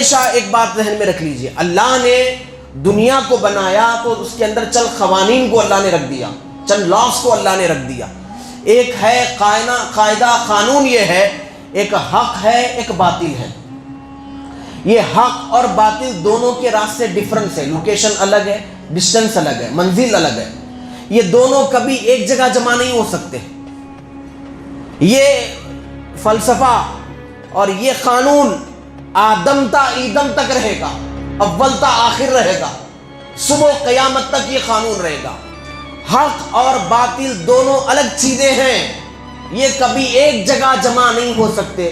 ہمیشہ ایک بات ذہن میں رکھ لیجئے، اللہ نے دنیا کو بنایا تو اس کے اندر چند قوانین کو اللہ نے رکھ دیا، چند لاز کو اللہ نے رکھ دیا۔ ایک ہے قاعدہ قانون، یہ ہے ایک حق ہے ایک باطل ہے۔ یہ حق اور باطل دونوں کے راستے ڈیفرنس ہے، لوکیشن الگ ہے، ڈسٹنس الگ ہے، منزل الگ ہے۔ یہ دونوں کبھی ایک جگہ جمع نہیں ہو سکتے۔ یہ فلسفہ اور یہ قانون آدم تا ایدم تک رہے گا، اول تا آخر رہے گا، صبح قیامت تک یہ قانون رہے گا۔ حق اور باطل دونوں الگ چیزیں ہیں، یہ کبھی ایک جگہ جمع نہیں ہو سکتے۔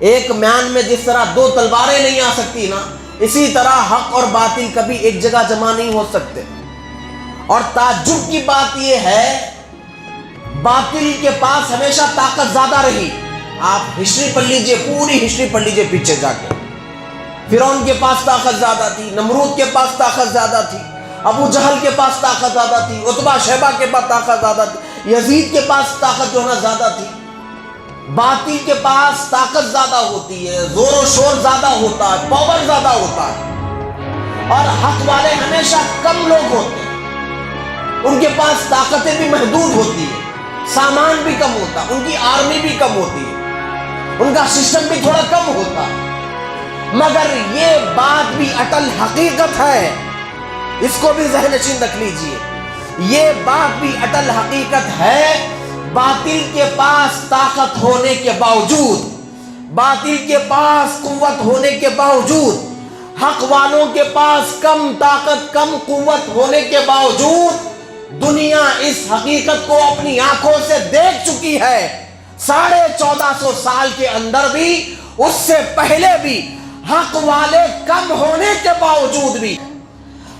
ایک میان میں جس طرح دو تلواریں نہیں آ سکتی نا، اسی طرح حق اور باطل کبھی ایک جگہ جمع نہیں ہو سکتے۔ اور تعجب کی بات یہ ہے، باطل کے پاس ہمیشہ طاقت زیادہ رہی۔ آپ ہسٹری پڑھ لیجئے، پوری ہسٹری پڑھ لیجئے پیچھے جا کے۔ فرعون کے پاس طاقت زیادہ تھی، نمرود کے پاس طاقت زیادہ تھی، ابو جہل کے پاس طاقت زیادہ تھی، عتبہ شیبہ کے پاس طاقت زیادہ تھی، یزید کے پاس طاقت جو ہے زیادہ تھی۔ باطل کے پاس طاقت زیادہ ہوتی ہے، زور و شور زیادہ ہوتا ہے، پاور زیادہ ہوتا ہے، اور حق والے ہمیشہ کم لوگ ہوتے ہیں۔ ان کے پاس طاقتیں بھی محدود ہوتی ہیں، سامان بھی کم ہوتا ہے، ان کی آرمی بھی کم ہوتی ہے، ان کا سسٹم بھی تھوڑا کم ہوتا ہے۔ مگر یہ بات بھی اٹل حقیقت ہے، اس کو بھی ذہن نشین رکھ لیجئے۔ یہ بات بھی اٹل حقیقت ہے، باطل کے پاس طاقت ہونے کے باوجود، باطل کے پاس قوت ہونے کے باوجود، حق والوں کے پاس کم طاقت کم قوت ہونے کے باوجود، دنیا اس حقیقت کو اپنی آنکھوں سے دیکھ چکی ہے۔ 1450 سال کے اندر بھی، اس سے پہلے بھی، حق والے کم ہونے کے باوجود بھی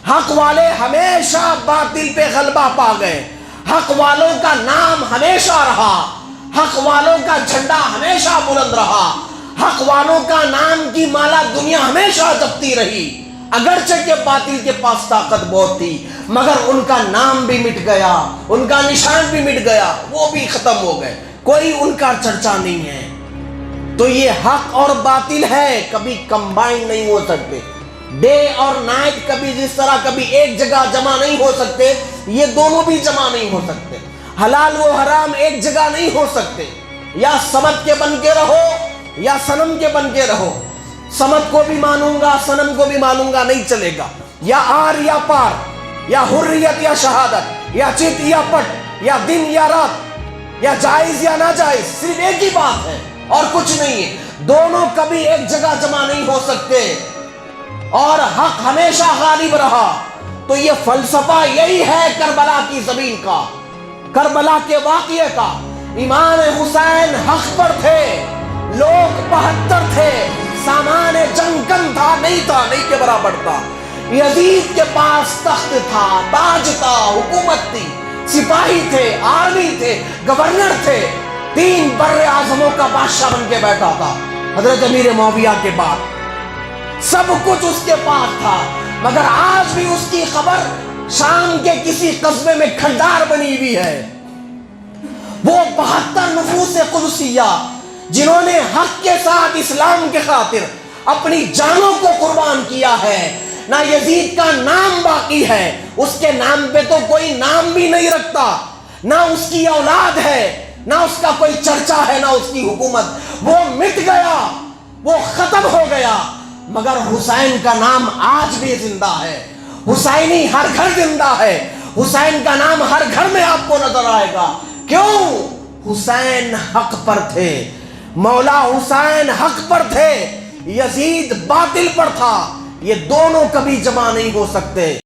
حق والے ہمیشہ باطل پہ غلبہ پا گئے۔ حق والوں کا نام ہمیشہ رہا، حق والوں کا جھنڈا ہمیشہ بلند رہا، حق والوں کا نام کی مالا دنیا ہمیشہ جپتی رہی۔ اگرچہ کہ باطل کے پاس طاقت بہت تھی، مگر ان کا نام بھی مٹ گیا، ان کا نشان بھی مٹ گیا، وہ بھی ختم ہو گئے، کوئی ان کا چرچا نہیں ہے۔ تو یہ حق اور باطل ہے، کبھی کمبائن نہیں ہو سکتے۔ ڈے اور نائٹ کبھی جس طرح کبھی ایک جگہ جمع نہیں ہو سکتے، یہ دونوں بھی جمع نہیں ہو سکتے۔ حلال و حرام ایک جگہ نہیں ہو سکتے، یا سمت کے بن کے رہو یا صنم کے بن کے رہو۔ سمت کو بھی مانوں گا صنم کو بھی مانوں گا نہیں چلے گا، یا آر یا پار، یا حریت یا شہادت، یا چت یا پٹ، یا دن یا رات، یا جائز یا ناجائز، صرف ایک ہی بات ہے اور کچھ نہیں ہے۔ دونوں کبھی ایک جگہ جمع نہیں ہو سکتے، اور حق ہمیشہ غالب رہا۔ تو یہ فلسفہ یہی ہے کربلا کی زمین کا، کربلا کے واقعے کا۔ امام حسین حق پر تھے، لوگ 72 تھے، سامان جنگ کم تھا، نہیں کے برابر تھا۔ یزید کے پاس تخت تھا، تاج تھا، حکومت تھی، سپاہی تھے، آرمی تھے، گورنر تھے، 3 بر اعظموں کا بادشاہ بن کے بیٹھا تھا حضرت امیر معاویہ کے بعد۔ سب کچھ اس کے پاس تھا، مگر آج بھی اس کی خبر شام کے کسی قصبے میں کھنڈار بنی ہوئی ہے۔ وہ 72 نفوس قدسیہ جنہوں نے حق کے ساتھ اسلام کے خاطر اپنی جانوں کو قربان کیا ہے، نہ یزید کا نام باقی ہے، اس کے نام پہ تو کوئی نام بھی نہیں رکھتا، نہ اس کی اولاد ہے، نہ اس کا کوئی چرچا ہے، نہ اس کی حکومت۔ وہ مٹ گیا، وہ ختم ہو گیا، مگر حسین کا نام آج بھی زندہ ہے۔ حسینی ہر گھر زندہ ہے، حسین کا نام ہر گھر میں آپ کو نظر آئے گا۔ کیوں؟ حسین حق پر تھے، مولا حسین حق پر تھے، یزید باطل پر تھا۔ یہ دونوں کبھی جمع نہیں ہو سکتے۔